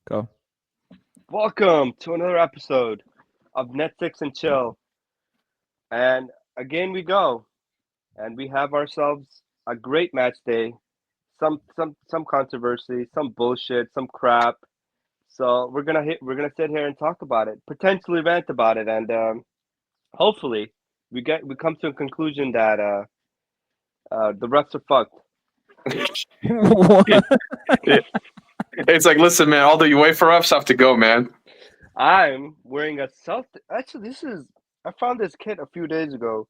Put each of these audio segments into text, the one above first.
Go. Welcome to another episode of Netflix and Chill. And again we go, and we have ourselves a great match day. Some controversy, some bullshit, some crap. So we're gonna sit here and talk about it, potentially rant about it, and hopefully we come to a conclusion that the refs are fucked. What? It's like, listen, man, all the UEFA refs have to go, man. I'm wearing a Celtic. Actually, this is I found this kit a few days ago.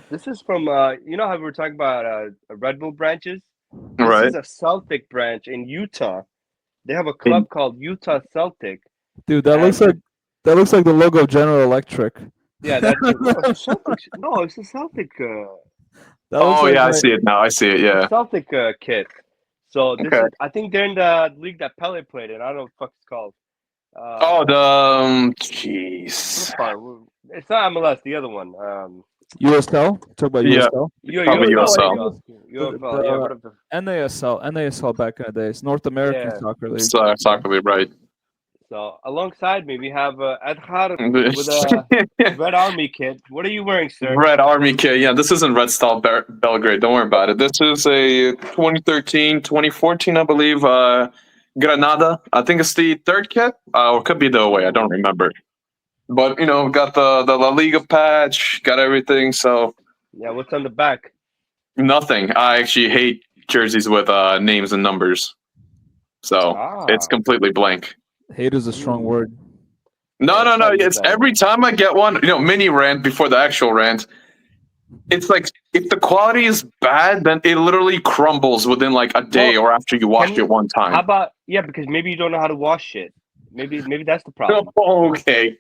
This is from you know how we were talking about Red Bull branches. This Right? is a Celtic branch in Utah. They have a In- club called Utah Celtic, Dude, that looks and like the logo of General Electric. yeah, that too. No, it's a Celtic. No, it's a Celtic. That looks oh, like yeah, I my see it now. I see it, It's a yeah. Celtic kit. So this Okay. is. I think they're in the league that Pele played in. I don't know what the fuck it's called. Oh, Uh, jeez. what part? It's not MLS. The other one. USL. Talk about Yeah, USL. probably No, No, there I you USL. think go. it's UFL. Yeah, the whatever. NASL back in the days, North American Yeah. Soccer League. So, exactly right. So alongside me, we have Edgar with a Red Army kit. What are you wearing, sir? Red Army kit. Yeah, this isn't Red Star Belgrade. Don't worry about it. This is a 2013, 2014, I believe, Granada. I think it's the third kit, or it could be the away. I don't Ooh. remember. But, got the La Liga patch, got everything. So, Yeah, what's on the back? nothing. I actually hate jerseys with names and numbers. So, it's Ah, completely blank. Hate is a strong ooh. word. Yeah, No, no, let's no. not use It's that every word. time I get one, mini rant before the actual rant. It's like if the quality is bad, then it literally crumbles within like a day Well, or after you can washed it we? one How time. about yeah? Because maybe you don't know how to wash it. Maybe that's the problem. Okay.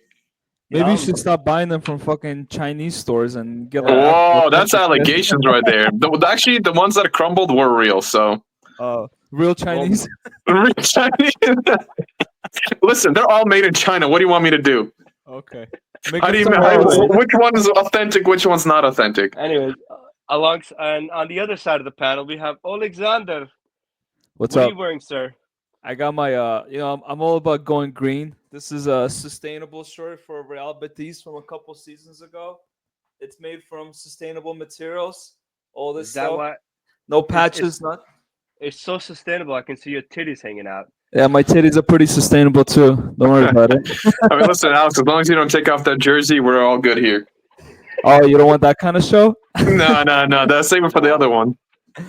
Maybe you No. should stop buying them from fucking Chinese stores and get like Yeah. actual Whoa, that's authentic shit. allegations right there. Actually, the ones that crumbled were real. So, Real Well, Chinese. Chinese. Listen, they're all made in China. What do you want me to do? Okay. Make How do them you some anyways, which one is authentic? Which one's not authentic? anyways, and on the other side of the panel we have Alexander. What's What are up? you wearing, sir? I got my I'm all about going green. This is a sustainable shirt for Real Betis from a couple seasons ago. It's made from sustainable materials. All this Is that stuff. why No it's patches, not. it's so sustainable? I can see your titties hanging out. Yeah, my titties are pretty sustainable too. Don't worry about it. I mean, listen, Alex. As long as you don't take off that jersey, we're all good here. Oh, you don't want that kind of show? No, no, no. That's save it for the Nah, other one.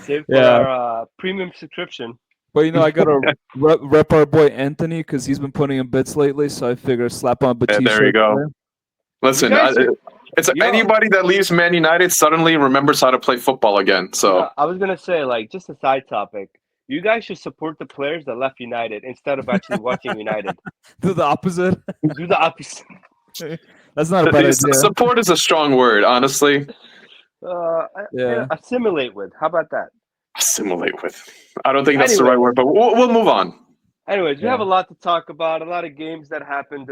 save for Yeah, our premium subscription. but I gotta rep our boy Anthony because he's been putting in bits lately. So I figure slap on a Yeah, Betis there you shirt go. there. You Listen, guys should, it's you know, anybody that leaves Man United suddenly remembers how to play football again. So I was gonna say like just a side topic. You guys should support the players that left United instead of actually watching United. Do the opposite. Do the opposite. That's not a bad idea. support is a strong word, honestly. Yeah. Assimilate with. How about that? Assimilate with. I don't think that's the right Anyways, word, but we'll move on. anyways, we have Yeah. a lot to talk about. A lot of games that happened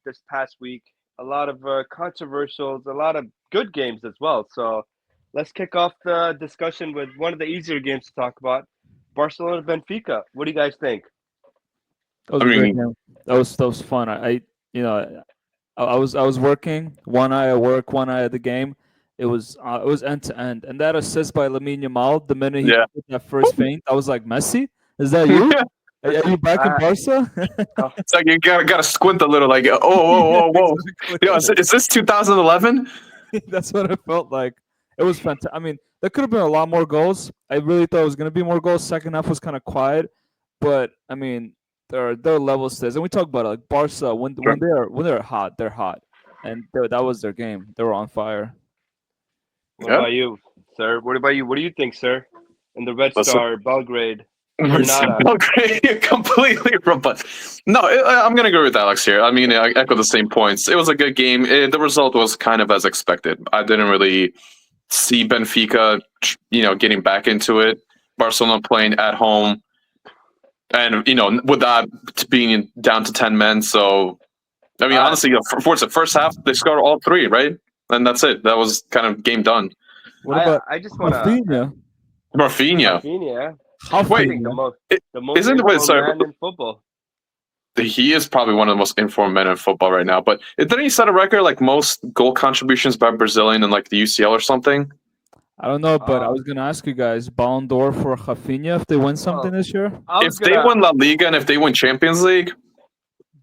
this past week. A lot of controversials. A lot of good games as well. So let's kick off the discussion with one of the easier games to talk about. Barcelona Benfica. What do you guys think? That was I a great mean, game. That was fun. I was working, one eye at work, one eye at the game. It was end to end, and that assist by Lamine Yamal the minute he yeah. did that first feint, I was like, Messi, is that you? Are you back in Uh, Barca? oh, It's like you gotta squint a little, like, whoa, Yeah, whoa, whoa. Yo, exactly. is this 2011? That's what it felt like. It was fantastic. I mean, there could have been a lot more goals. I really thought it was going to be more goals. Second half was kind of quiet, but I mean, there are levels to this, and we talk about it, like Barca when they're hot, they're hot, and that was their game. They were on fire. what Yeah. about you, sir? What about you? What do you think, sir? In the Red Listen, Star, Belgrade, listen, Granada. Belgrade, completely robust. No, I'm gonna agree with Alex here. I mean, I echo the same points. It was a good game. The result was kind of as expected. I didn't really see Benfica, getting back into it. Barcelona playing at home, and with that being down to 10 men. So, I mean, Uh, honestly, for the first half, they scored all three, right? And that's it. That was kind of game done. What about I just want to Rafinha? Rafinha. Rafinha. I Wait, think Rafinha. the most i- the most isn't wait? informed Sorry, man in football. he is probably one of the most informed men in football right now. But didn't he set a record like most goal contributions by Brazilian in like the UCL or something? I don't know, but I Uh, was gonna ask you guys, Ballon d'Or for Rafinha if they win something well, this year. I was If they gonna win La Liga and if they win Champions League,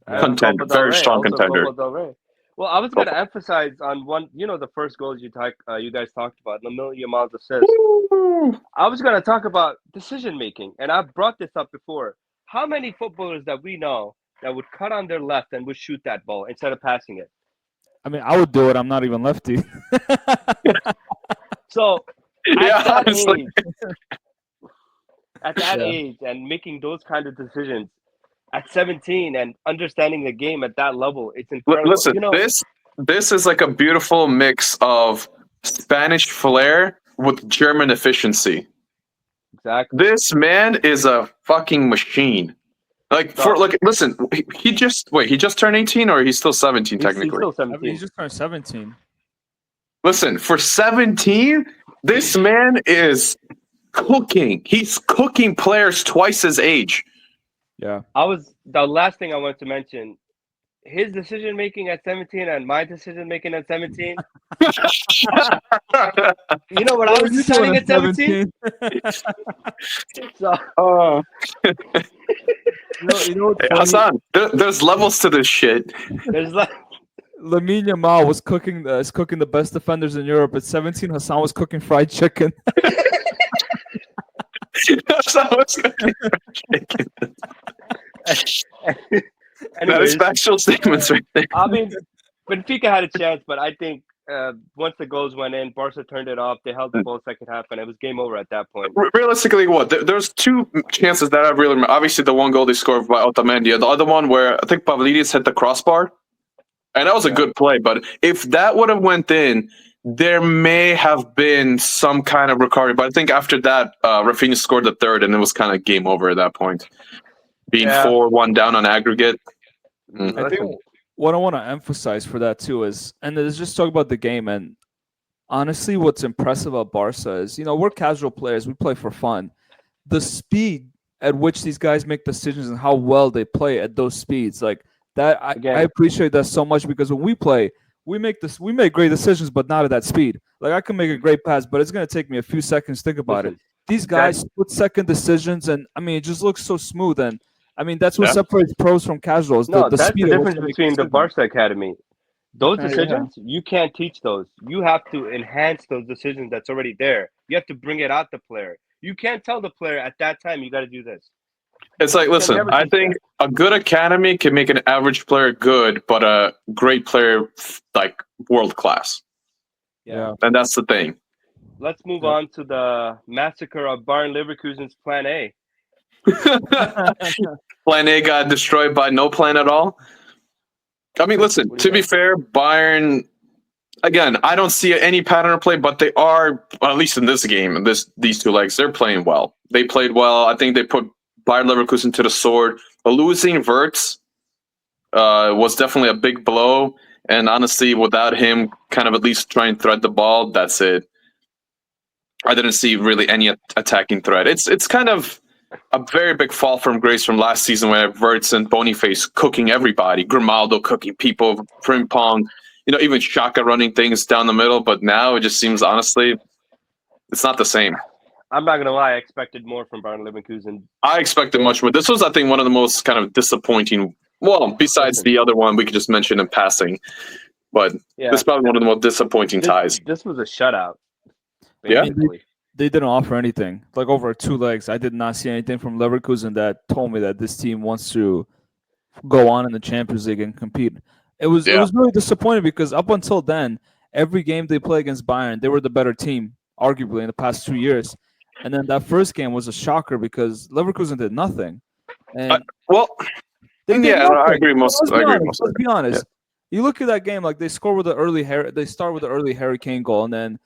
Yeah. and contender, Copa del very Rey, strong also contender. Copa del Rey. Well, I was gonna emphasize on one. The first goals you guys talked about, Lamine Yamal's assist. Woo! I was gonna talk about decision making, and I've brought this up before. How many footballers that we know that would cut on their left and would shoot that ball instead of passing it? I mean, I would do it. I'm not even lefty. So at Yeah, that honestly. Yeah. age, and making those kind of decisions at 17 and understanding the game at that level, it's incredible. Listen, this is like a beautiful mix of Spanish flair with German efficiency. Exactly. This man is a fucking machine. Like for So like, listen, he just turned 18 or he's still 17 he's technically. still I mean, he 17. just turned 17. Listen, for 17, this man is cooking. He's cooking players twice his age. Yeah. The last thing I wanted to mention, his decision making at 17 and my decision making at 17. You know what I What were was you doing deciding at 17? So Oh, You know what's hey, funny? Hassan, there's levels to this shit. there's like Lamine Yamal was is cooking the best defenders in Europe. At 17, Hassan was cooking fried chicken. Hassan was cooking chicken. That is anyways. factual statements right there. I mean, Benfica had a chance, but I think once the goals went in, Barca turned it off. They held the ball second half, and it was game over at that point. Realistically, what? There's two chances that I really remember. Obviously, the one goal they scored by Otamendi. The other one where I think Pavlidis hit the crossbar. And that was a good play. But if that would have went in, there may have been some kind of recovery. But I think after that, Rafinha scored the third, and it was kind of game over at that point. Being 4-1 down on aggregate. I think what I want to emphasize for that too is, and let's just talk about the game. And honestly, what's impressive about Barca is, we're casual players. We play for fun. The speed at which these guys make decisions and how well they play at those speeds, like that, I appreciate that so much, because when we play, we make great decisions, but not at that speed. Like I can make a great pass, but it's gonna take me a few seconds. Think about it. These guys split-second decisions, and I mean, it just looks so smooth. And I mean, that's what separates pros from casuals. No, the that's speed the at which difference they make between the decisions. Barca academy. Those Yeah. decisions, you can't teach those. You have to enhance those decisions that's already there. You have to bring it out the player. You can't tell the player at that time you got to do this. It's like, listen, never I teach think a good academy can make an average player good, but a great player like world class. Yeah. And that's the thing. Let's move on to the massacre of Bayern Leverkusen's Plan A. Plan A got destroyed by no plan at all. I mean, listen, What do you to be fair, Bayern, again, I don't see any pattern of play, but they are, well, at least in this game, these two legs, they're playing well. They played well. I think they put Bayern Leverkusen to the sword. Losing Wirtz was definitely a big blow. And honestly, without him kind of at least trying to thread the ball, that's it. I didn't see really any attacking threat. It's kind of a very big fall from grace from last season where Wirtz and Boniface cooking everybody, Grimaldo cooking people, Frimpong, even Xhaka running things down the middle. But now it just seems, honestly, it's not the same. I'm not going to lie. I expected more from Bayern Leverkusen. I expected much more. This was, I think, one of the most kind of disappointing. Well, besides the other one we could just mention in passing. But this is probably one of the most disappointing ties. This was a shutout. Yeah. They didn't offer anything. Like over 2 legs, I did not see anything from Leverkusen that told me that this team wants to go on in the Champions League and compete. It was really disappointing because up until then, every game they play against Bayern, they were the better team, arguably, in the past 2 years. And then that first game was a shocker because Leverkusen did nothing. And I agree most. Let's be honest. Yeah. You look at that game, like they start with the early Harry Kane goal, and then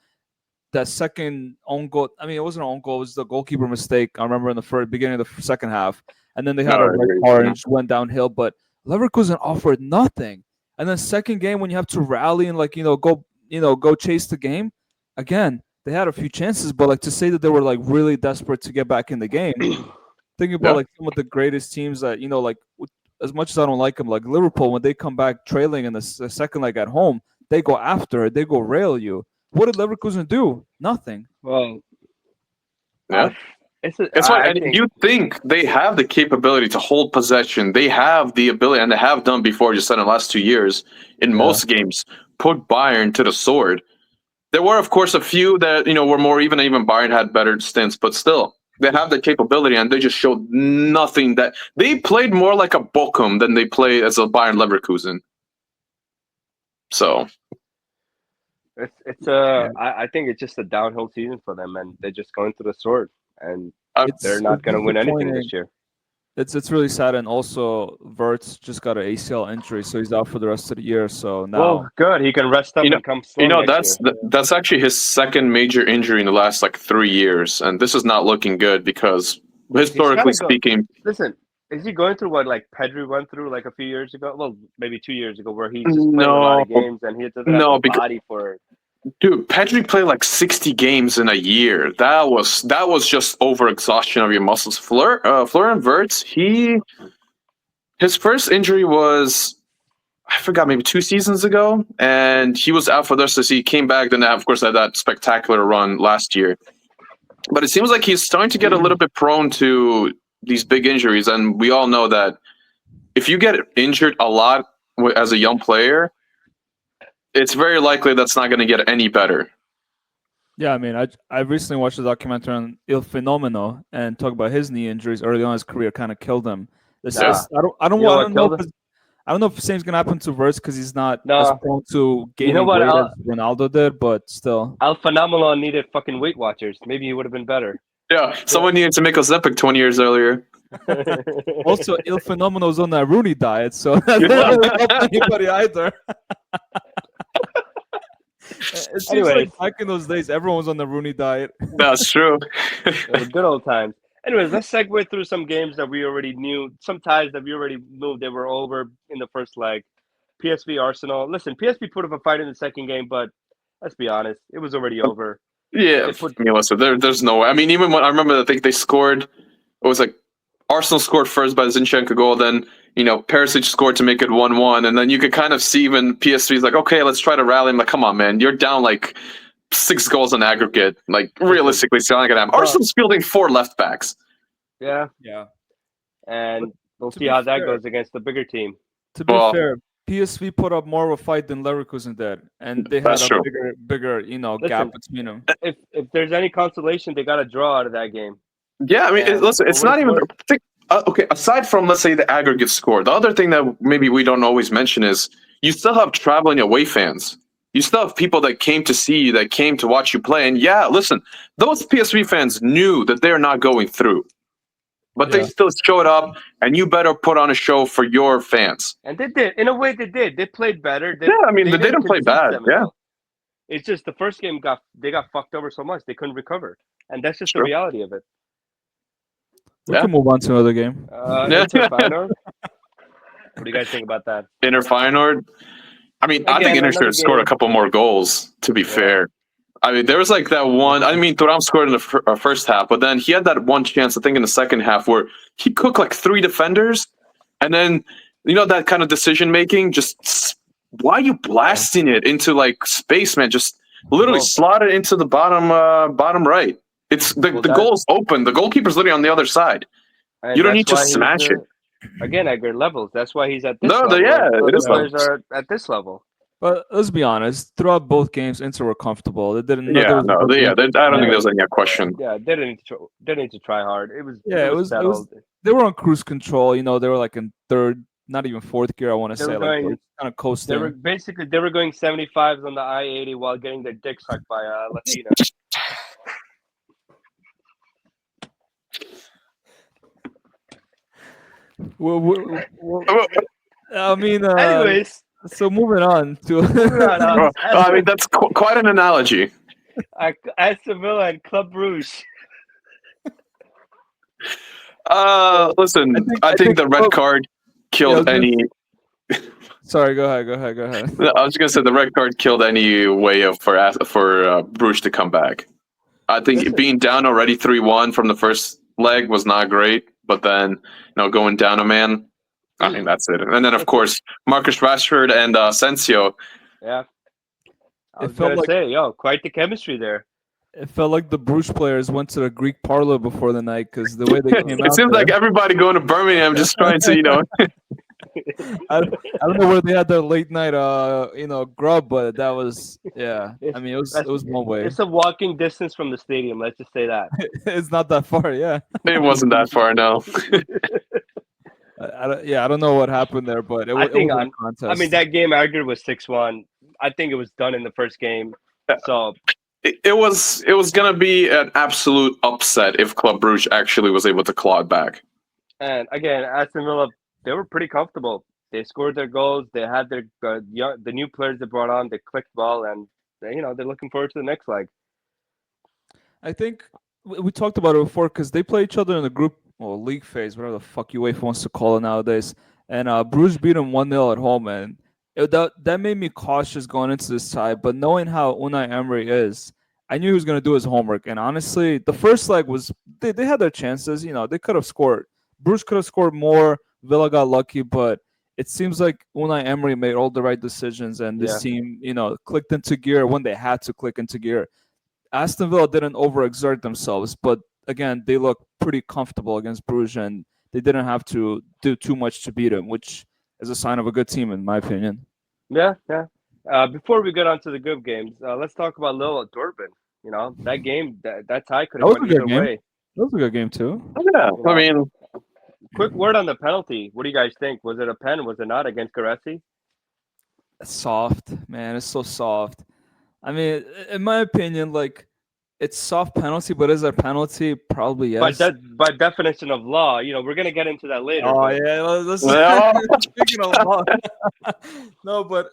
that second own goal. I mean, it wasn't an own goal; it was the goalkeeper mistake. I remember in the beginning of the second half, and then they had a red card and just went downhill. But Leverkusen offered nothing. And then second game, when you have to rally and go chase the game, again they had a few chances, but like to say that they were like really desperate to get back in the game. Thinking about like some of the greatest teams that as much as I don't like them, like Liverpool, when they come back trailing in the second leg at home, they go after it. They go rail you. What did Leverkusen do? Nothing. Well, Yeah. It's what, I and think you think they have the capability to hold possession. They have the ability, and they have done before, just said in the last 2 years, in Yeah. most games, put Bayern to the sword. There were, of course, a few that were more even. Even Bayern had better stints, but still, they have the capability, and they just showed nothing. That they played more like a Bochum than they play as a Bayern Leverkusen. So it's I think it's just a downhill season for them, and they're just going through the sword, and they're not going to win anything this year. It's really sad, and also Verts just got an ACL injury, so he's out for the rest of the year. So now, Well, good, he can rest up and come strong next year. that's actually his second major injury in the last 3 years, and this is not looking good because historically speaking, listen, is he going through what Pedri went through a few years ago? Well, maybe 2 years ago, where he's just playing a lot of games and he doesn't have the body for it. Dude, Pedri played 60 games in a year. That was just overexhaustion of your muscles. Florian Wirtz, his first injury was, I forgot, maybe 2 seasons ago, and he was out for the rest of the season. He came back, then of course had that spectacular run last year. But it seems like he's starting to get a little bit prone to these big injuries, and we all know that if you get injured a lot as a young player, it's very likely that's not going to get any better. Yeah, I mean, I recently watched a documentary on Il Fenomeno and talk about his knee injuries early on in his career kind of killed him. I don't know if the same's gonna happen to Verts because he's not as prone to gaining weight as Ronaldo did, but still. El Fenomeno needed fucking Weight Watchers. Maybe he would have been better. Yeah, someone needed to make Ozempic 20 years earlier. Also, Il Fenomeno's on that Rooney diet, so that doesn't help anybody either. It seems like back in those days, everyone was on the Rooney diet. That's true. Good old times. Anyways, let's segue through some games that we already knew, some ties that we already knew they were over in the first leg. PSV Arsenal. Listen, PSV put up a fight in the second game, but let's be honest, it was already over. Yeah, listen, there's no way. I mean, even when I remember, I think they scored. It was Arsenal scored first by the Zinchenko goal, then Perisic scored to make it 1-1, and then you could kind of see when PSV's okay, let's try to rally. I'm come on, man, you're down 6 goals on aggregate. Realistically, it's not gonna happen. Arsenal's fielding 4 left backs. Yeah, and we'll see how that goes against the bigger team. To be fair, PSV put up more of a fight than Leverkusen did, and they had a bigger gap between them. If there's any consolation, they got a draw out of that game. Yeah, I mean, listen, it's not even. Okay, aside from, let's say, the aggregate score, the other thing that maybe we don't always mention is you still have traveling away fans. You still have people that came to see you, that came to watch you play. And yeah, listen, those PSV fans knew that they're not going through. But they still showed up, and you better put on a show for your fans. And they did. In a way, they did. They played better. They didn't play bad. Yeah. It's just the first game they got fucked over so much they couldn't recover. And that's just the reality of it. We can move on to another game. Inter Feyenoord. What do you guys think about that? Inter Feyenoord. I mean, I think Inter should have scored a couple more goals, to be fair. I mean, there was that one. I mean, Thuram scored in the first half, but then he had that one chance, I think, in the second half where he cooked 3 defenders. And then, that kind of decision making, just why are you blasting it into space, man? Just literally slot it into the bottom right. It's the goal's open. The goalkeeper's literally on the other side. You don't need to smash it. Again, at good levels. That's why he's at this level. The players are at this level. But let's be honest. Throughout both games, Inter were comfortable. They didn't. I don't think there's any question. Yeah, they didn't need to try hard. It was. They were on cruise control. They were in third, not even fourth gear. I want to say kind of coasting. They were going 75s on the I-80 while getting their dick sucked by Latina. I mean, anyways. So moving on to. I mean, that's quite an analogy. Aston Villa and Club Brugge. Listen, I think the red card killed any. Sorry, go ahead. I was gonna say the red card killed any way for Bruges to come back. I think being down already 3-1 from the first leg was not great, but then going down a man, I think that's it. And then, of course, Marcus Rashford and Asensio. Yeah, I It was felt gonna like say, yo, quite the chemistry there. it felt like the Bruges players went to the Greek parlor before the night because the way they came It out seems there. like everybody going to Birmingham just trying to, I don't know where they had their late night grub, but that was yeah. I It's mean it that's was one way. it's a walking distance from the stadium. Let's just say that. It's not that far, yeah. it wasn't that far, no. I don't know what happened there, but I it think wasn't a on. I mean, contest. that game argued was 6-1. I think it was done in the first game. So It was gonna be an absolute upset if Club Brugge actually was able to claw it back. and again, Aston Villa, they were pretty comfortable. They scored their goals. They had their the new players they brought on. They clicked well, and they're looking forward to the next leg. I think we talked about it before because they play each other in the group or league phase, whatever the fuck UEFA wants to call it nowadays. And Bruges beat them 1-0 at home, and that made me cautious going into this tie. But knowing how Unai Emery is, I knew he was going to do his homework. And honestly, the first leg was they had their chances. They could have scored. Bruges could have scored more. Villa got lucky, but it seems like Unai Emery made all the right decisions, and this Yeah, team, clicked into gear when they had to click into gear. Aston Villa didn't overexert themselves, but again, they looked pretty comfortable against Bruges, and they didn't have to do too much to beat them, which is a sign of a good team, in my opinion. yeah, yeah. Before we get on to the good games, let's talk about Lille at Dortmund. That game, that tie could That have was went a good either game. way. That was a good game too. Yeah, You I know, mean, quick word on the penalty. What do you guys think? Was it a pen? Was it not against Gareci? It's soft, man. It's so soft. I mean, in my opinion, like it's soft penalty, but is it a penalty? Probably But yes. that by definition of law, we're gonna get into that later. Oh But yeah, let's well, speaking of law. No, but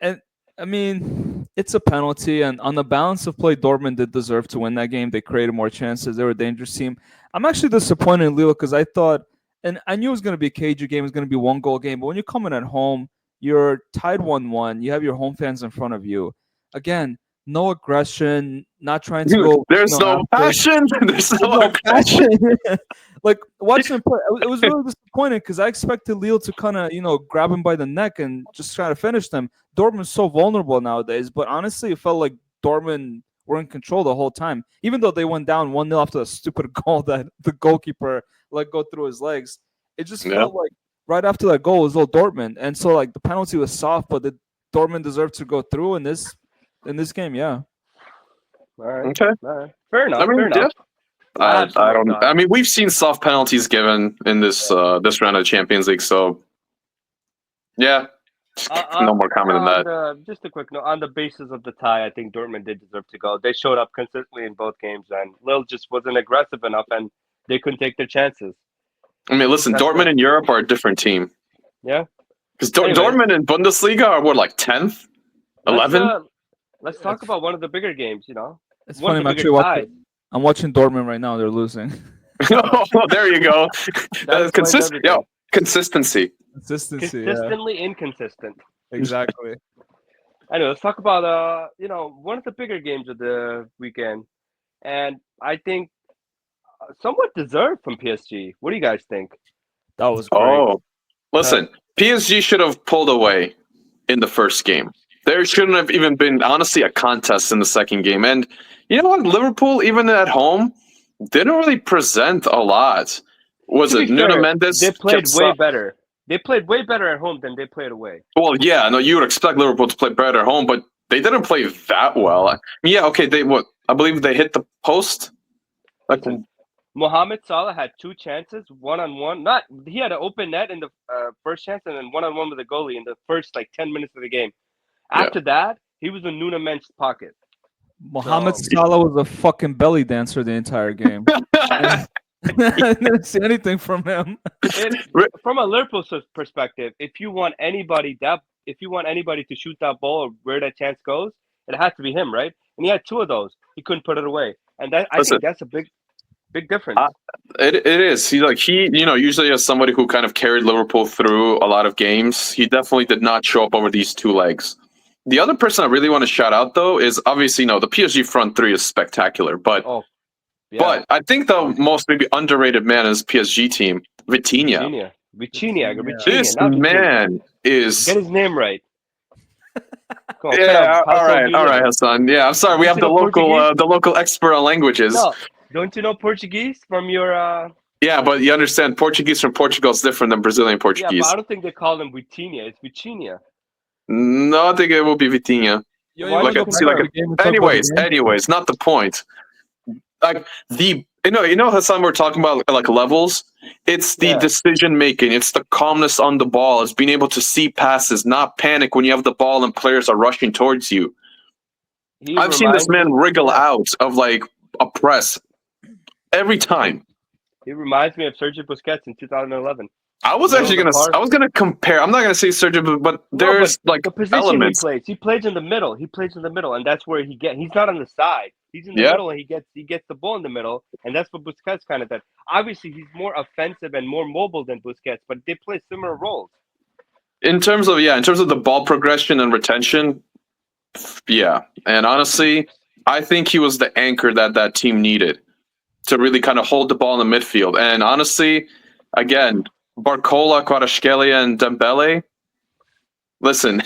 and I mean it's a penalty, and on the balance of play, Dortmund did deserve to win that game. They created more chances. They were a dangerous team. I'm actually disappointed in Lille because I thought, and I knew it was going to be a cagey game. It was going to be one goal game. But when you're coming at home, you're tied 1-1. You have your home fans in front of you. Again, no aggression, not trying to dude, go. there's no After. passion. There's There's no no aggression. passion. Like watching him play, it was really disappointing because I expected Lille to kind of grab him by the neck and just try to finish them. Dortmund's so vulnerable nowadays, but honestly, it felt like Dortmund were in control the whole time, even though they went down 1-0 after a stupid goal that the goalkeeper let go through his legs. It just Yeah. felt like right after that goal was all Dortmund, and so like the penalty was soft, but the Dortmund deserved to go through in this game. Yeah. all right, Okay. all right, fair I enough, fair mean, yeah. enough. I have some I more don't. thoughts. I mean, we've seen soft penalties given in this round of Champions League, so yeah, no more comment on that. Just a quick note on the basis of the tie. I think Dortmund did deserve to go. They showed up consistently in both games, and Lille just wasn't aggressive enough, and they couldn't take their chances. I mean, listen, That's Dortmund in Europe are a different team Yeah. because Anyways, Dortmund in Bundesliga are what, like 10th, let's 11th? let's talk It's about one of the bigger games. it's One funny. of I'm the bigger actually ties. watching Dortmund right now. They're losing. Oh, there you go. That explains everything. Consistency. Consistency. Yeah. Consistently inconsistent. Exactly. Anyway, let's talk about one of the bigger games of the weekend, and I think somewhat deserved from PSG. What do you guys think? That was great. Oh, listen, PSG should have pulled away in the first game. There shouldn't have even been, honestly, a contest in the second game. And you know what? Liverpool, even at home, didn't really present a lot. Was To it be Nuno fair, Mendes? they played way better. They played way better at home than they played away. Well, yeah, no, you would expect Liverpool to play better at home, but they didn't play that well. I mean, yeah, okay, I believe they hit the post. Like, Listen, Mohamed Salah had two chances, one-on-one. He had an open net in the first chance, and then one-on-one with the goalie in the first 10 minutes of the game. yeah. After that, he was in Nuno Mendes' pocket. Mohamed So- Salah was a fucking belly dancer the entire game. I didn't see anything from him. From a Liverpool perspective, if you want anybody to shoot that ball or where that chance goes, it has to be him, right? And he had two of those. He couldn't put it away, and I Listen, think that's a big difference. It is. He usually as somebody who kind of carried Liverpool through a lot of games, he definitely did not show up over these two legs. The other person I really want to shout out though is obviously the PSG front three is spectacular, but Yeah. but I think the most maybe underrated man is PSG team, Vitinha. Vitinha, This not Vitinha. man is. Get his name right. Come on, Yeah, fam. How tall do you all live? right, Hassan. Yeah, I'm sorry. We Don't have you know Portuguese? the local expert on languages. No. Don't you know Portuguese from your Yeah, but you understand, Portuguese from Portugal is different than Brazilian Yeah, but I Portuguese. don't think they call him Vitinha. It's Vitinha. No, I think it will be Vitinha. Yo, you Why want don't to you go back confirm? to the game and talk about the game? Anyways, not the point. Like Hassan, we're talking about like levels. It's the Yeah. decision making. It's the calmness on the ball. It's being able to see passes, not panic when you have the ball and players are rushing towards you. He I've seen this reminds man me. wriggle Yeah. out of like a press every time. He reminds me of Sergio Busquets in 2011. I was Middle actually of the gonna. park. I was gonna compare. I'm not gonna say Sergio, but No, there's but like the position elements. he plays in the middle. He plays in the middle, and that's where he's not on the side. He's in the Yeah. middle, and he gets the ball in the middle, and that's what Busquets kind of does. Obviously, he's more offensive and more mobile than Busquets, but they play similar roles. In terms of the ball progression and retention, yeah. And honestly, I think he was the anchor that team needed to really kind of hold the ball in the midfield. And honestly, again, Barcola, Kvaratskhelia, and Dembele. Listen,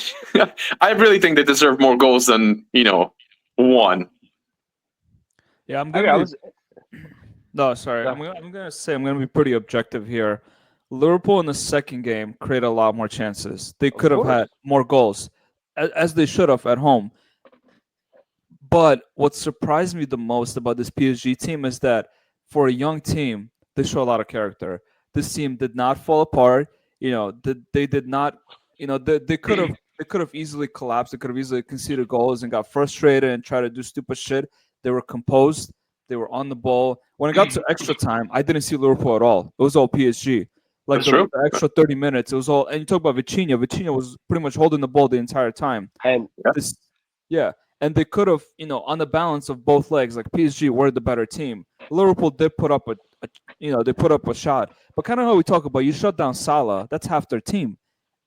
I really think they deserve more goals than one. Yeah, I'm Okay, gonna I be. was No, sorry. Yeah. I'm gonna say I'm gonna be pretty objective here. Liverpool in the second game created a lot more chances. They could have course. had more goals, as they should have at home. But what surprised me the most about this PSG team is that for a young team, they show a lot of character. This team did not fall apart. They did not. They could have easily collapsed. They could have easily conceded goals and got frustrated and tried to do stupid shit. They were composed. They were on the ball. When it got to extra time, I didn't see Liverpool at all. It was all PSG. Like That's true. the extra 30 minutes, it was all. And you talk about Vitinha. Vitinha was pretty much holding the ball the entire time. and This, yeah, and they could have, on the balance of both legs, like PSG were the better team. Liverpool did put up they put up a shot, but kind of how we talk about, you shut down Salah, that's half their team,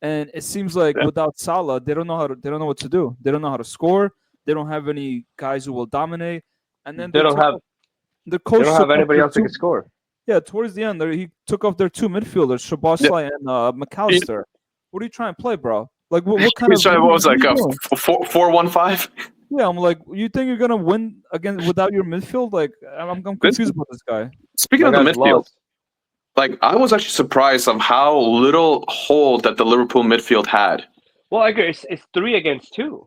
and it seems like Yeah. without Salah, they don't know what to do. They don't know how to score. They don't have any guys who will dominate, and then they don't have anybody else that can score. Yeah, towards the end, he took off their two midfielders, Szoboszlai and McAllister. What are you trying to play, bro? Like, what kind of? What was what are like you a doing? 4-1-5? Yeah, I'm like, you think you're gonna win again without your midfield? Like, I'm confused about this guy. Speaking of That the guy's midfield, lost. like I was actually surprised of how little hold that the Liverpool midfield had. Well, I agree. It's 3-2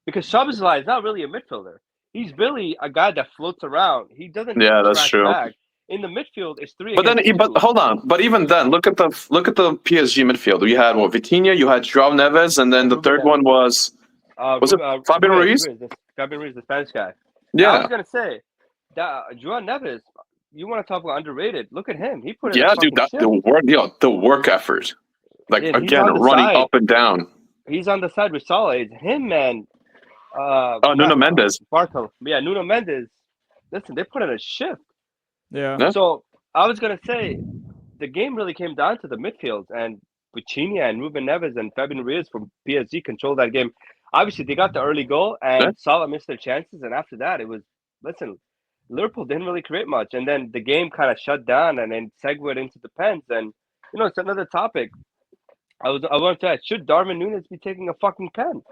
because Szoboszlai is not really a midfielder. He's really a guy that floats around. He doesn't Yeah, that's track true. back. In the midfield, it's 3 But then, against 2. but hold on. But even then, look at the PSG midfield. You had Vitinha, you had João Neves, and then the Ruben third Neves. one was it Fabian Ruiz? Fabian Ruiz, the Spanish guy. I Yeah, was gonna say that João Neves. You want to talk about underrated? Look at him. He put in yeah, a dude. fucking shift. The work effort. Like Yeah, he's again, on the running side. up and down. He's on the side with Salah. It's him and Nuno Mendes. Barco. Yeah, Nuno Mendes. Listen, they put in a shift. Yeah. Yeah. So I was gonna say the game really came down to the midfield, and Vitinha and Ruben Neves and Fabian Ruiz from PSG controlled that game. Obviously, they got the early goal, and Yeah. Salah missed their chances. And after that, it was Liverpool didn't really create much, and then the game kind of shut down, and then segued into the pens. And it's another topic. I wanted to ask: should Darwin Núñez be taking a fucking pen?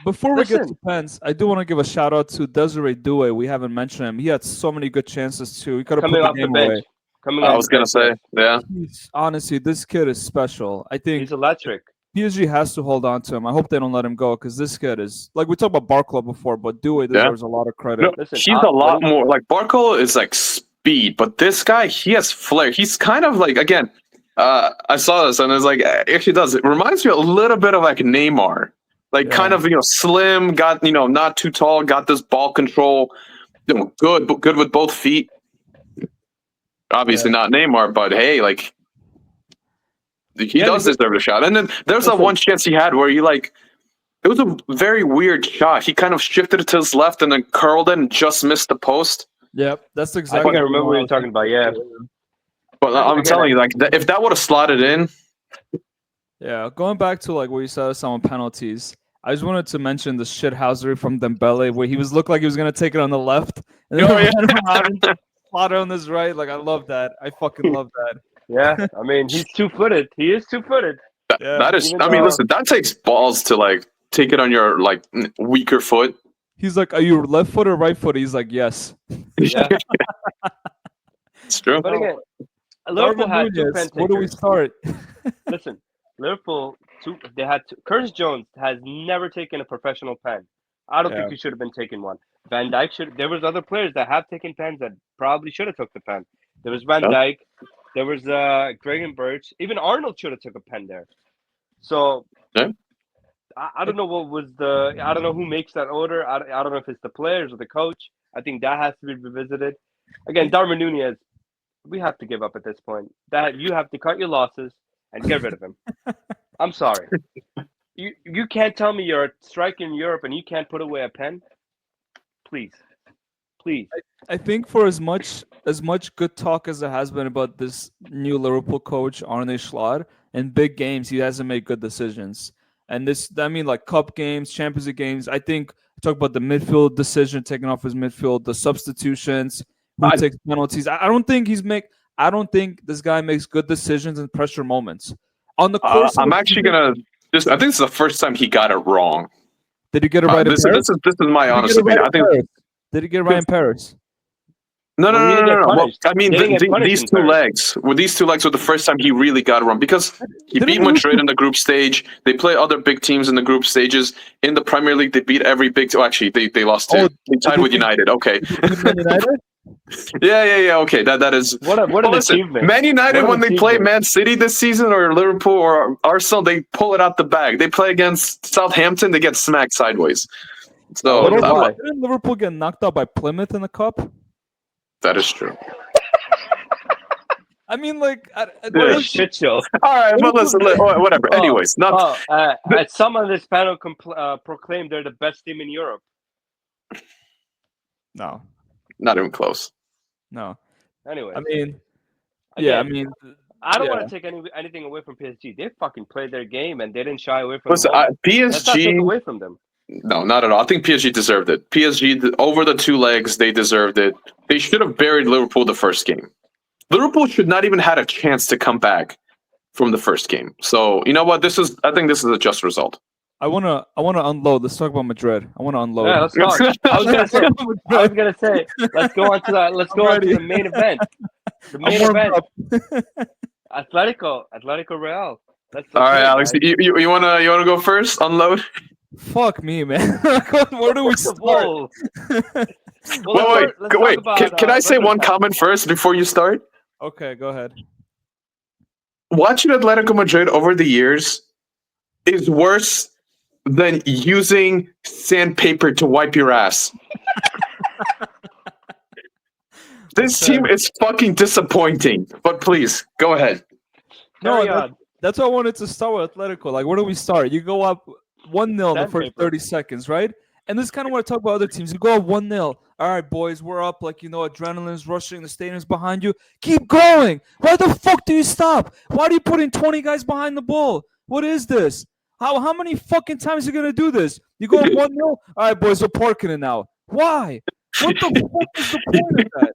Before we get Listen. to pens, I do want to give a shout out to Desiree Doué. We haven't mentioned him. He had so many good chances too. He could have put Coming the off the game bench. away. Coming I off was the gonna bench, say, yeah. Honestly, this kid is special. I think he's electric. PSG has to hold on to him. I hope they don't let him go because this kid is, like we talked about Barclay before, but Doué deserves a lot of credit. No, Listen, he's a lot more like Barco is like speed, but this guy he has flair. He's kind of like again. I saw this and it's like it actually does. It reminds me a little bit of like Neymar, like kind of slim, got not too tall, got this ball control, good with both feet. Obviously not Neymar, but hey, like he does deserve a shot. And then there's that one chance he had where he like. It was a very weird shot. He kind of shifted it to his left and then curled it and just missed the post. Yep, that's I exactly. think I remember what you're talking about. Yeah, But I'm telling you, like, if that would have slotted in. Yeah, going back to like what you said on penalties, I just wanted to mention the shithousery from Dembele where he looked like he was gonna take it on the left and then slot it on his right. Like I love that. I fucking love that. Yeah, I mean, he's two-footed. He is two-footed. Yeah. That is. Even I mean, though, listen, that takes balls to like take it on your like weaker foot. He's like, "Are you left foot or right foot?" He's like, "Yes." yeah. It's true. But again, Liverpool Darwin had two Nunez. pen Where do we takers. start? Listen, Liverpool two. They had two. Curtis Jones has never taken a professional pen. I don't Yeah. think he should have been taking one. Van Dijk should. There was other players that have taken pens that probably should have took the pen. There was Van Yeah. Dijk. There was Graham Birch. Even Arnold should have took a pen there. So Yeah. I don't know what was the. I don't know who makes that order. I don't know if it's the players or the coach. I think that has to be revisited. Again, Darwin Nunez, we have to give up at this point. That you have to cut your losses and get rid of him. I'm sorry. You can't tell me you're a striker in Europe and you can't put away a pen. Please, please. I think for as much good talk as there has been about this new Liverpool coach Arne Slot, in big games he hasn't made good decisions. And this, I mean, like cup games, Champions League games. I think talk about the midfield decision, taking off his midfield, the substitutions, who I, takes penalties. I don't think he's make. I don't think this guy makes good decisions in pressure moments. On the course of I'm the actually season, gonna. Just, I think this is the first time he got it wrong. did he get it right in This Paris? this is this is my Did he honest get it right opinion. I in think Paris? Did he get it right in Paris? no, no, Well, he no, didn't no, get no, no. Well, punished. I mean, He didn't get punished these in two Paris. legs were the first time he really got it wrong because he Didn't beat he lose Madrid to- in the group stage. They play other big teams in the group stages. In the Premier League, they beat every big. Oh, actually, they lost to. Oh, They tied did with they- United. Okay, did they beat Man United? yeah. Okay, that is. What an Listen, achievement. Man United, What an when they play achievement. Man City this season or Liverpool or Arsenal, they pull it out the bag. They play against Southampton, they get smacked sideways. So wonder But also, why. didn't Liverpool get knocked out by Plymouth in the cup? that is true. I mean, like, What a Yeah. shit show. All right, but listen, whatever. Anyways, not. Some on this panel proclaim they're the best team in Europe. no, Not even close. no. Anyway, I mean, yeah, I again, mean, I don't yeah. want to take anything away from PSG. They fucking played their game and they didn't shy away from Listen, the moment. Let's not take PSG. away from them. No, not at all. I think PSG deserved it. PSG over the two legs, they deserved it. They should have buried Liverpool the first game. Liverpool should not even had a chance to come back from the first game. So you know what? I think this is a just result. I wanna unload. Let's talk about Madrid. I wanna unload. Yeah, let's talk. I was gonna say, let's go on to that. Let's go on to the main event. The main warmed event. up. Atletico Real. Let's All right, okay, Alex, guys. you wanna go first? Unload. Fuck me, man. Where do we start? Whoa. Wait. Can I say one comment? comment first before you start? Okay, go ahead. Watching Atletico Madrid over the years is worse than using sandpaper to wipe your ass. This Okay. team is fucking disappointing. But please, go ahead. No, Carry on. that's why I wanted to start with Atletico. Like, where do we start? You go up 1-0 in the first Sandpaper. 30 seconds, right? And this is kind of what I talk about other teams. You go up 1-0. All right, boys, we're up. Like, adrenaline's rushing. The stadium's behind you. Keep going. Why the fuck do you stop? Why do you put in 20 guys behind the ball? What is this? How many fucking times are you going to do this? You go up 1-0. All right, boys, we're parking it now. Why? What the fuck is the point of that?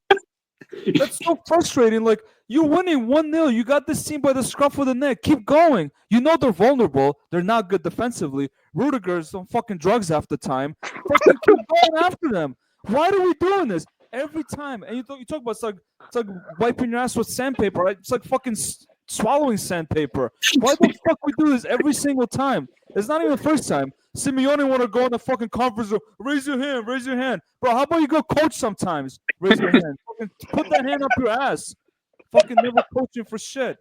That's so frustrating. Like, you're winning 1-0. You got this team by the scruff of the neck. Keep going. You know they're vulnerable. They're not good defensively. Rudiger's on fucking drugs half the time. Fucking keep going after them. Why are we doing this every time? And you talk about it's like wiping your ass with sandpaper, right? It's like fucking swallowing sandpaper. Why the fuck we do this every single time? It's not even the first time. Simeone want to go in the fucking conference room. Raise your hand. Raise your hand, bro. How about you go coach sometimes? Raise your hand. Fucking put that hand up your ass. Fucking never coaching for shit.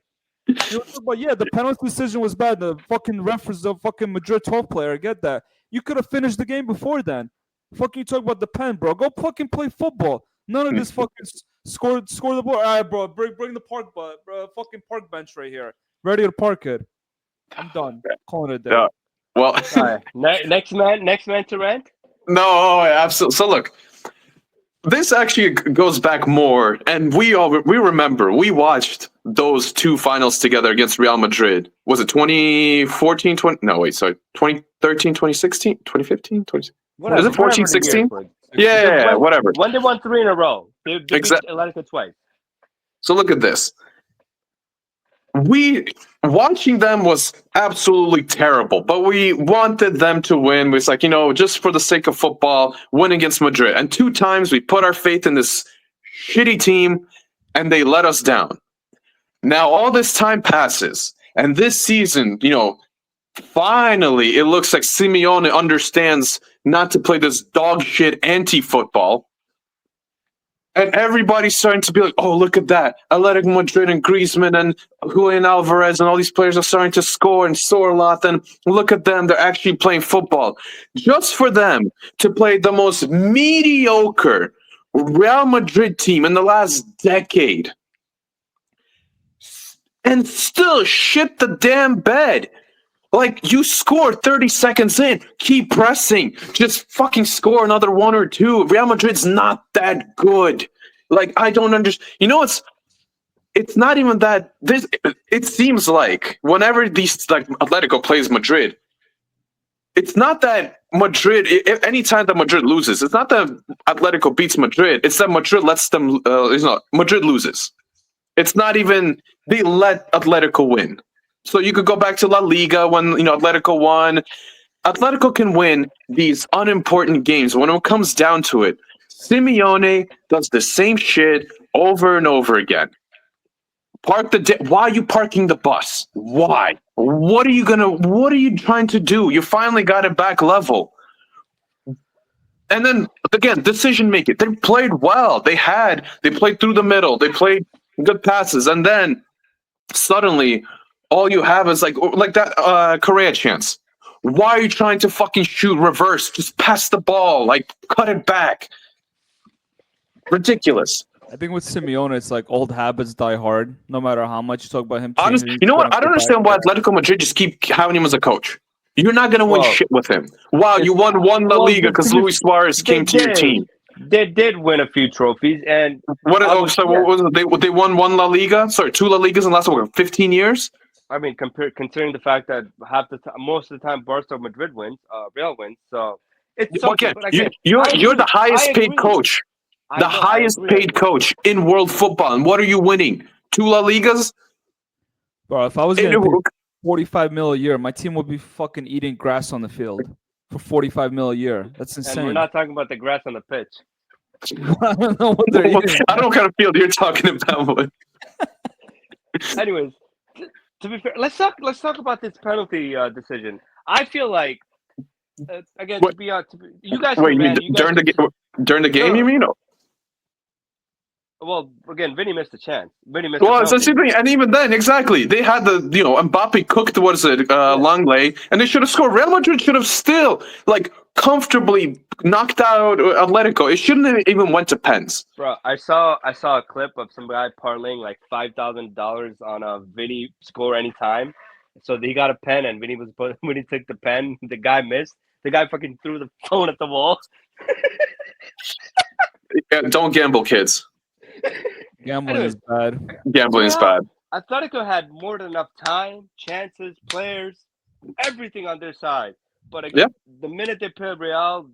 But yeah, the penalty decision was bad. The fucking ref was the fucking Madrid 12 player. I get that. You could have finished the game before then. Fucking talk about the pen, bro. Go fucking play football. None of this fucking score the ball. All right, bro. Bring the park, bro. Fucking park bench right here. Ready to park it. I'm done. Calling it a day. Yeah. Well, All right. Next man to rant. no, absolutely. So look, this actually goes back more, and we remember we watched those two finals together against Real Madrid. Was it 2014? 2013, 2016, 2015, 2016? Whatever. Is it 14, 16? Yeah, whatever. When they won 3 in a row, they beat Exact- Atletico twice. So look at this. we watching them was absolutely terrible, but we wanted them to win. It's like, just for the sake of football, win against Madrid. And 2 times we put our faith in this shitty team and they let us down. Now all this time passes, and this season, finally it looks like Simeone understands not to play this dog shit anti-football. And everybody's starting to be like, oh, look at that. Athletic Madrid and Griezmann and Julian Alvarez and all these players are starting to score and soar a lot. And look at them. They're actually playing football. Just for them to play the most mediocre Real Madrid team in the last decade and still shit the damn bed. Like, you score 30 seconds in, keep pressing, just fucking score another one or two. Real Madrid's not that good. Like, I don't understand. It's not even that. It seems like whenever Atletico plays Madrid, it's not that Madrid, any time that Madrid loses, it's not that Atletico beats Madrid, it's that Madrid lets them, Madrid loses. It's not even, they let Atletico win. So you could go back to La Liga when Atletico won. Atletico can win these unimportant games. When it comes down to it, Simeone does the same shit over and over again. Why are you parking the bus? Why? What are you trying to do? You finally got it back level. And then again, decision making. They played well. They played through the middle. They played good passes, and then suddenly all you have is like that Correa chance. Why are you trying to fucking shoot reverse? Just pass the ball, like cut it back. Ridiculous. I think with Simeone, it's like old habits die hard. No matter how much you talk about him. Honestly, you know what? I don't understand why Atletico Madrid just keep having him as a coach. You're not gonna win shit with him. Wow, you won one La Liga because Luis Suarez came to your team. They did win a few trophies, and what was it? They won one La Liga. Sorry, 2 La Ligas in the last 15 years. I mean, considering the fact that most of the time Barca Madrid wins, Real wins. So it's something. You're the highest paid coach, the highest paid coach in world football, and what are you winning? 2 La Ligas. Bro, if I was getting paid 45 mil a year, my team would be fucking eating grass on the field for 45 mil a year. That's insane. And we're not talking about the grass on the pitch. I don't know what they're eating. I don't know what kind of field you're talking about. Anyways, to be fair, let's talk about this penalty decision. I feel like again, to be honest, you guys. Wait, during the game? You mean? Well, again, Vinny missed a chance. Well, it's the same thing, and even then, exactly, they had Mbappe cooked. What is it, Langley, and they should have scored. Real Madrid should have still comfortably knocked out Atletico. It shouldn't have even went to pens. Bro, I saw a clip of some guy parlaying like $5,000 on a Vinny score anytime. So he got a pen, and when he took the pen, the guy missed. The guy fucking threw the phone at the wall. Yeah, don't gamble, kids. Gambling is bad. Gambling is bad. Atletico had more than enough time, chances, players, everything on their side. But again, the minute they play Real,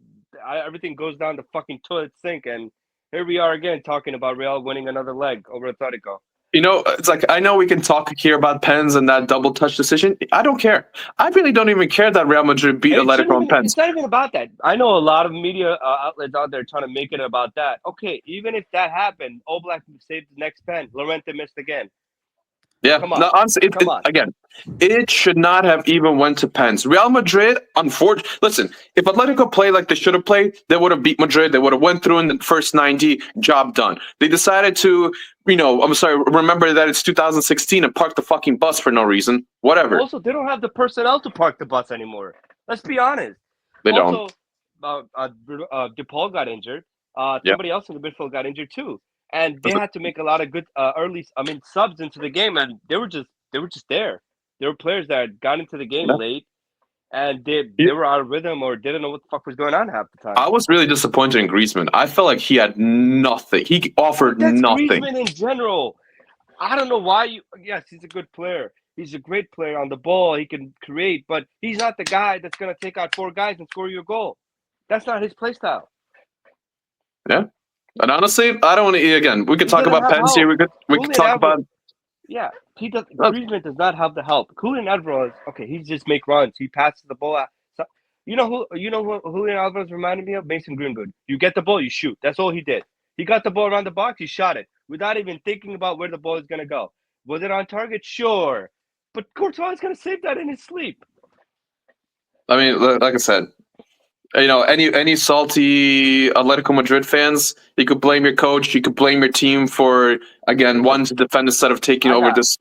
everything goes down the fucking toilet sink. And here we are again talking about Real winning another leg over Atletico. It's like, I know we can talk here about pens and that double touch decision. I don't care. I really don't even care that Real Madrid beat Atletico on pens. It's not even about that. I know a lot of media outlets out there trying to make it about that. Okay, even if that happened, Oblak saved the next pen. Llorente missed again. Yeah, no, honestly, again, it should not have even went to pens. Real Madrid, unfortunately, listen, if Atletico played like they should have played, they would have beat Madrid. They would have went through in the first 90, job done. They decided to, remember that it's 2016 and park the fucking bus for no reason. Whatever. Also, they don't have the personnel to park the bus anymore. Let's be honest. They don't. DePaul got injured. Somebody else in the midfield got injured too. And they had to make a lot of good subs into the game, and they were just there. There were players that got into the game late, and they were out of rhythm or didn't know what the fuck was going on half the time. I was really disappointed in Griezmann. I felt like he had nothing. He offered nothing. Griezmann in general. I don't know why yes, he's a good player. He's a great player on the ball. He can create, but he's not the guy that's going to take out 4 guys and score you a goal. That's not his play style. Yeah. And honestly, I don't want to. Again, we could talk about pens here. We could talk about. Yeah, he does. Uh, Griezmann does not have the help. Julian Alvarez, okay, he just make runs. He passes the ball out. So, you know who Julian Alvarez reminded me of? Mason Greenwood. You get the ball, you shoot. That's all he did. He got the ball around the box, he shot it without even thinking about where the ball is gonna go. Was it on target? Sure, but Courtois is gonna save that in his sleep. I mean, like I said, any salty Atletico Madrid fans, you could blame your coach, you could blame your team for again Listen, wanting to defend instead of taking I over got this.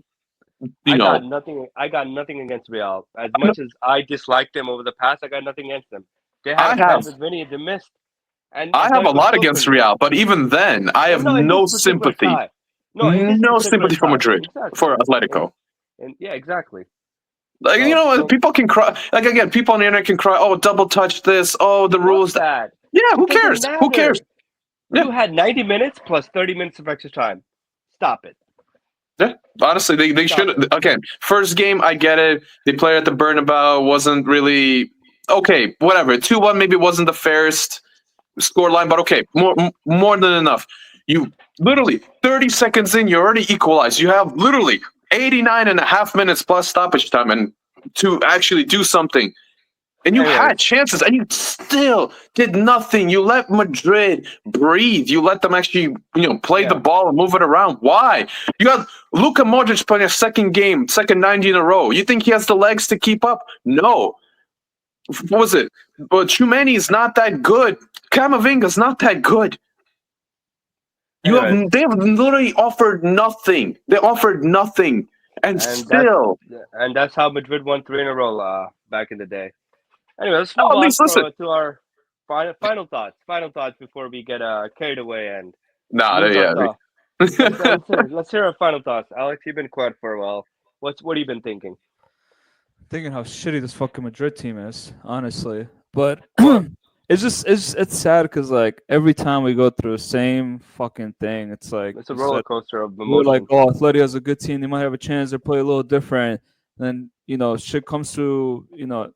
You I got know, nothing. I got nothing against Real. As much as I disliked them over the past, I got nothing against them. They had I a have chance with Vinny, they missed, and I have a Atletico lot still against couldn't win. Real, but even then, I have No, in this no particular sympathy, tie. No, in this particular for tie, Madrid, exactly. for And Atletico. yeah, exactly. Like So people can cry. Like again, people on the internet can cry. Oh, double touch this. Oh, the fuck rules. that. Yeah, It who doesn't cares? Who cares? matter. Yeah, You had 90 minutes plus 30 minutes of extra time. Stop it. yeah. Honestly, they Stop it. should. Again, first game, I get it. They played at the Bernabeu. Wasn't really okay. Whatever. 2-1 maybe wasn't the fairest score line, but okay, more than enough. You literally 30 seconds in, you already equalized. You have literally 89 and a half minutes plus stoppage time, and to actually do something. And you had Anyways, chances, and you still did nothing. You let Madrid breathe. You let them actually, play the yeah. ball and move it around. Why? You got Luka Modric playing a second 90 in a row. You think he has the legs to keep up? No. What was it? But Chumani is not that good. Camavinga's not that good. Anyways, They have literally offered nothing. They offered nothing, and and that's still, and that's how Madrid won three in a row back in the day. Anyway, let's move at on least listen. to our final thoughts. Final thoughts before we get carried away and Nah, lose our yeah. thought. Let's hear our final thoughts. Alex, you've been quiet for a while. What have you been thinking? Thinking how shitty this fucking Madrid team is, honestly. But Well, it's sad because like every time we go through the same fucking thing, it's like it's a you roller said, coaster of we're like, emotions. oh, Atleti has a good team. They might have a chance. They play a little different. Then shit comes to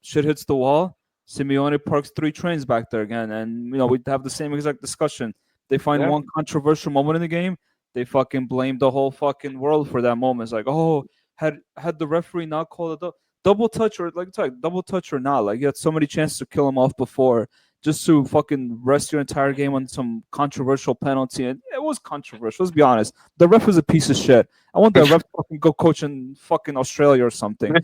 shit hits the wall. Simeone parks three trains back there again, and we have the same exact discussion. They find Yeah, one controversial moment in the game. They fucking blame the whole fucking world for that moment. It's like, oh, had the referee not called a double touch or like it's like double touch or not, like you had so many chances to kill him off before just to fucking rest your entire game on some controversial penalty. And it was controversial. Let's be honest. The ref was a piece of shit. I want that ref to fucking go coach in fucking Australia or something.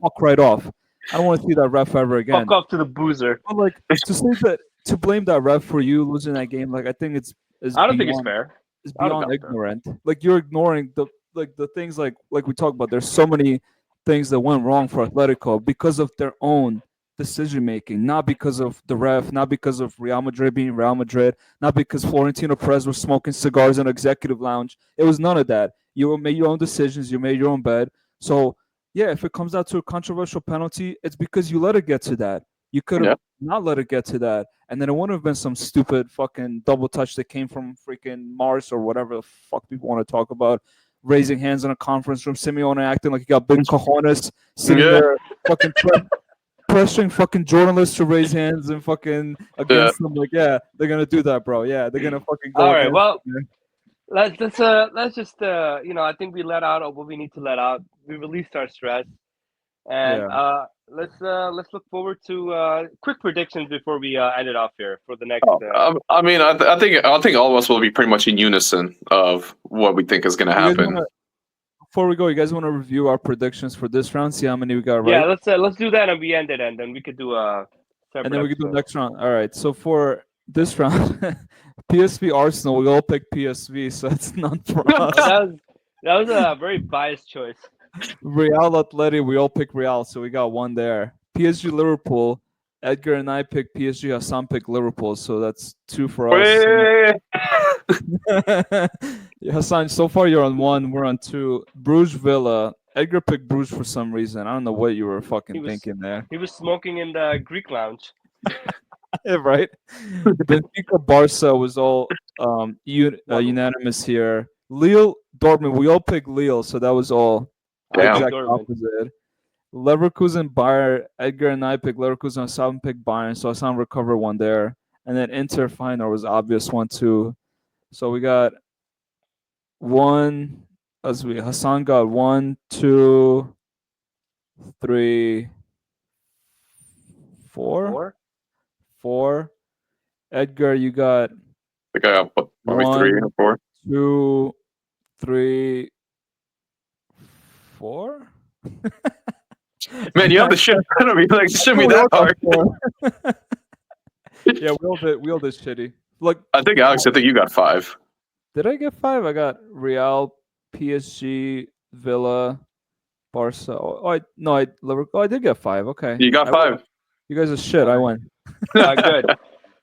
Fuck right off. I don't want to see that ref ever fuck again. off to the boozer. But like to say that to blame that ref for you losing that game, like I think is I don't think it's beyond fair. is I don't beyond think it's fair. ignorant. Like you're ignoring the things like we talk about. There's so many things that went wrong for Atletico because of their own decision making, not because of the ref, not because of Real Madrid being Real Madrid, not because Florentino Perez was smoking cigars in an executive lounge. It was none of that. You made your own decisions, you made your own bed. So yeah, if it comes out to a controversial penalty, it's because you let it get to that. You could have Yeah. not let it get to that, and then it wouldn't have been some stupid fucking double touch that came from freaking Mars or whatever the fuck people want to talk about. Raising hands in a conference room, Simeone acting like he got big cojones, sitting Yeah. there fucking pressuring fucking journalists to raise hands and fucking Yeah. against them. Like, yeah, they're gonna do that, bro. Yeah, they're gonna fucking All go right. against Well, it, man. let's just I think we let out what we need to let out. We released our stress, and Yeah. let's look forward to quick predictions before we end it off here for the next. Oh, I mean, I think all of us will be pretty much in unison of what we think is going to You guys happen. wanna before we go, you guys wanna review our predictions for this round, see how many we got Yeah, right? let's do that and we end it, and then we could do a And separate then we can do episode. next round. All right. So for this round, PSV Arsenal, we all picked PSV, so it's none for us. That was a very biased choice. Real Atleti, we all picked Real, so we got one there. PSG Liverpool, Edgar and I picked PSG. Hassan picked Liverpool, so that's two for us. Wait. Yeah, Hassan, so far you're on one. We're on two. Bruges Villa. Edgar picked Bruges for some reason. I don't know what you were He fucking was thinking there. he was smoking in the Greek lounge. Right? Benfica Barca was all One unanimous here. Lille Dortmund, we all picked Lille, so that was all I Damn. picked exact Dortmund. opposite. Leverkusen Bayern, Edgar and I picked Leverkusen, Hassan picked Bayern, so Hassan recovered one there. And then Inter final was obvious one too. So we got one, As we Hassan got 1, 2, 3, 4, Four. 4. Edgar, you got I think I got probably 3 or 1, 4. 2, 3, 4. Man, you have the shit in front of me. Like, it shouldn't be that hard. Yeah, we all did shitty. Look, I think Alex, I think you got 5. did I get 5? I got Real, PSG, Villa, Barca. I did get 5. Okay, You got 5. you guys are shit. I win. Good.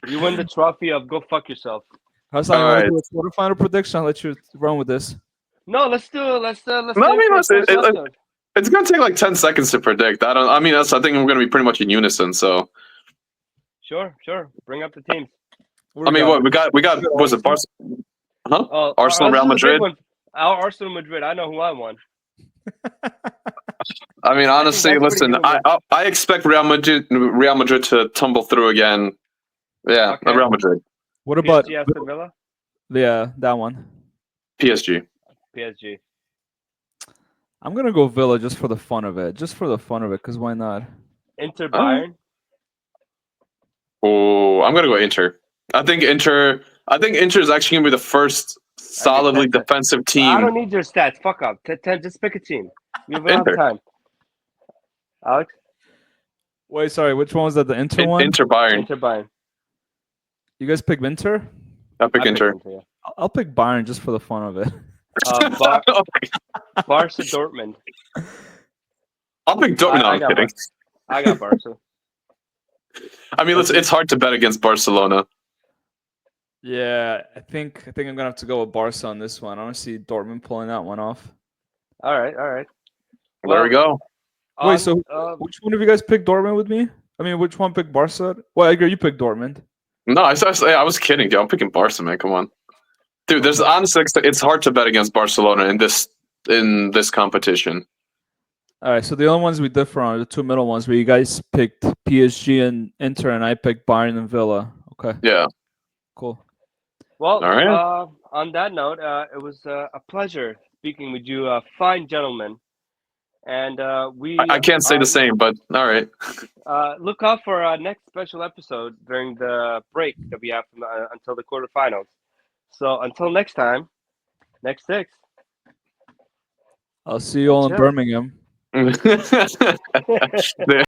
You win the trophy of go fuck yourself. Hassan, you All want to right. do a quarterfinal prediction? I'll let you run with this. No, let's do it. Let's No, do I mean, it for listen, first episode. it's gonna take like 10 seconds to predict. I mean, I think we're gonna be pretty much in unison. So, Sure. Bring up the teams. I mean, what we got? Was it Barca? Huh? Oh, Arsenal, Real Arsenal's a big Madrid. one. Our Arsenal Madrid. I know who I won. I mean, honestly, that's pretty listen, good, man. I expect Real Madrid to tumble through again. Yeah, Okay. Real Madrid, What about PSG, Aston Villa, that one? PSG. PSG. I'm gonna go Villa just for the fun of it. Because why not? Inter All right. Bayern. Oh, I'm gonna go Inter. I think Inter is actually gonna be the first solidly Okay, defensive I team. don't need your stats. Fuck up. 10, just pick a team. We don't have Inter. time. Alex. Wait, sorry. Which one was that? The Inter one? Inter Bayern. Inter Bayern. You guys pick Inter? I pick I picked Inter. Inter, yeah. I'll pick Bayern just for the fun of it. Barca Dortmund. I'll pick Dortmund. No, I'm kidding. I got Barca. I mean, it's hard to bet against Barcelona. Yeah, I think I'm gonna have to go with Barca on this one. I don't see Dortmund pulling that one off. All right. There we go. Wait, so which one of you guys picked Dortmund with me? I mean, which one picked Barca? Well, Edgar, you picked Dortmund. No, I was kidding, dude. I'm picking Barca, man. Come on, dude. There's honestly, it's hard to bet against Barcelona in this competition. All right, so the only ones we differ on are the two middle ones where you guys picked PSG and Inter, and I picked Bayern and Villa. Okay, Yeah. cool. Well, All right. on that note, it was a pleasure speaking with you, fine gentlemen. And I can't say the same, but all right. Look out for our next special episode during the break that we have until the quarterfinals. So until next time, next 6. I'll see you all in Chill. Birmingham. Yeah.